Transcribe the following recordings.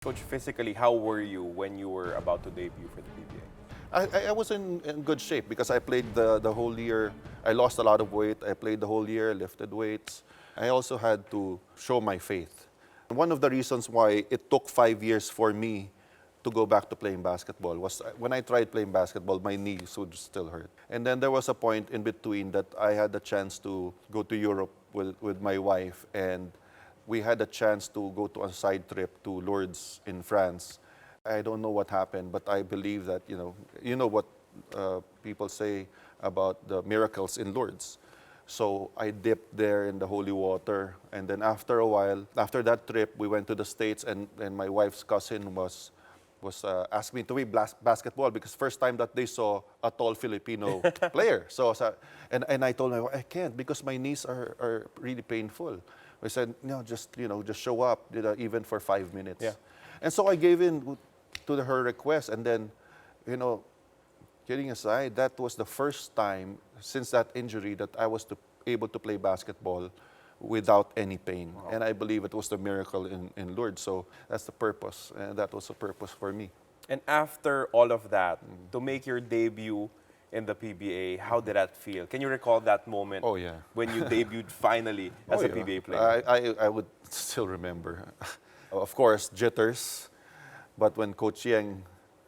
Coach, physically, how were you when you were about to debut for the PBA? I was in good shape because I played the whole year. I lost a lot of weight. I played the whole year, lifted weights. I also had to show my faith. One of the reasons why it took 5 years for me to go back to playing basketball was when I tried playing basketball, my knees would still hurt. And then there was a point in between that I had the chance to go to Europe with my wife, and we had a chance to go to a side trip to Lourdes in France. I don't know what happened, but I believe that, you know what people say about the miracles in Lourdes. So I dipped there in the holy water, and then after a while, after that trip, we went to the States, and my wife's cousin was asked me to play basketball because first time that they saw a tall Filipino player. And I told my wife, I can't because my knees are really painful. We said, no, just show up, even for 5 minutes. Yeah. And so I gave in to her request, and then, kidding aside, that was the first time since that injury that I was able to play basketball without any pain. Wow. And I believe it was the miracle in Lourdes. So that's the purpose, and that was the purpose for me. And after all of that, to make your debut in the PBA, how did that feel? Can you recall that moment? Oh, yeah. When you debuted finally as a yeah. PBA player? I would still remember. Of course, jitters. But when Coach Yang,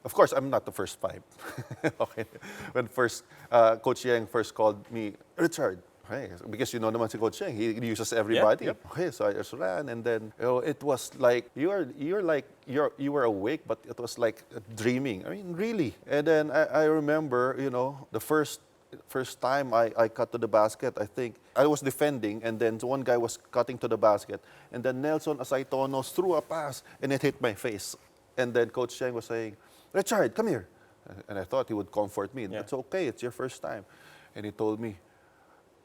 of course, I'm not the first five. Okay. When Coach Yang first called me, Richard, hey, because naman si Coach Yang, he uses everybody. Yep. Okay, so I just ran, and then it was like you were awake, but it was like dreaming. I mean, really. And then I remember, the first time I cut to the basket, I think I was defending, and then one guy was cutting to the basket, and then Nelson Asaitonos threw a pass, and it hit my face. And then Coach Cheng was saying, Richard, come here. And I thought he would comfort me. Yeah. It's okay, it's your first time. And he told me,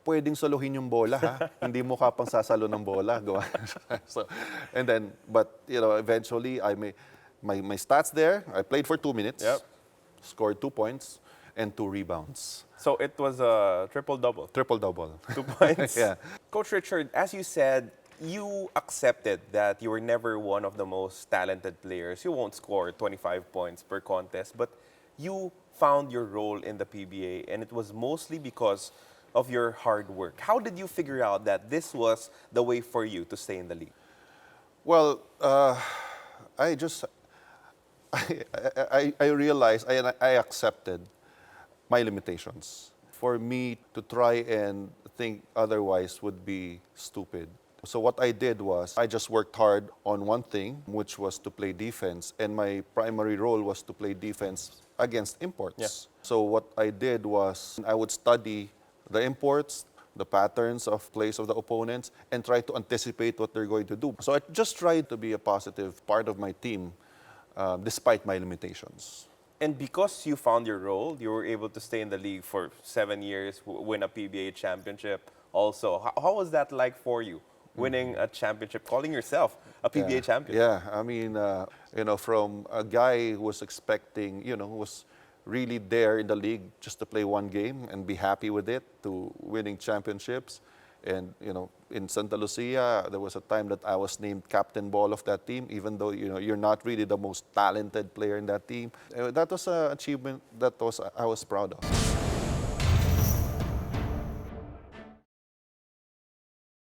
pwedeng saluhin yung bola, ha? Hindi mo ka pang sasalo ng bola. But eventually, my stats there, I played for 2 minutes, Yep. scored 2 points, and 2 rebounds. So it was a triple-double. Triple-double. 2 points. Yeah. Coach Richard, as you said, you accepted that you were never one of the most talented players. You won't score 25 points per contest, but you found your role in the PBA, and it was mostly because of your hard work. How did you figure out that this was the way for you to stay in the league? Well, I realized I accepted my limitations. For me to try and think otherwise would be stupid. So what I did was I just worked hard on one thing, which was to play defense. And my primary role was to play defense against imports. Yeah. So what I did was I would study the imports, the patterns of plays of the opponents, and try to anticipate what they're going to do. So I just tried to be a positive part of my team, despite my limitations. And because you found your role, you were able to stay in the league for 7 years, win a PBA championship also. How was that like for you, winning a championship, calling yourself a PBA champion? Yeah, I mean, from a guy who was expecting, who was really there in the league just to play one game and be happy with it, to winning championships. And, in Santa Lucia, there was a time that I was named captain ball of that team, even though, you're not really the most talented player in that team. That was an achievement that I was proud of.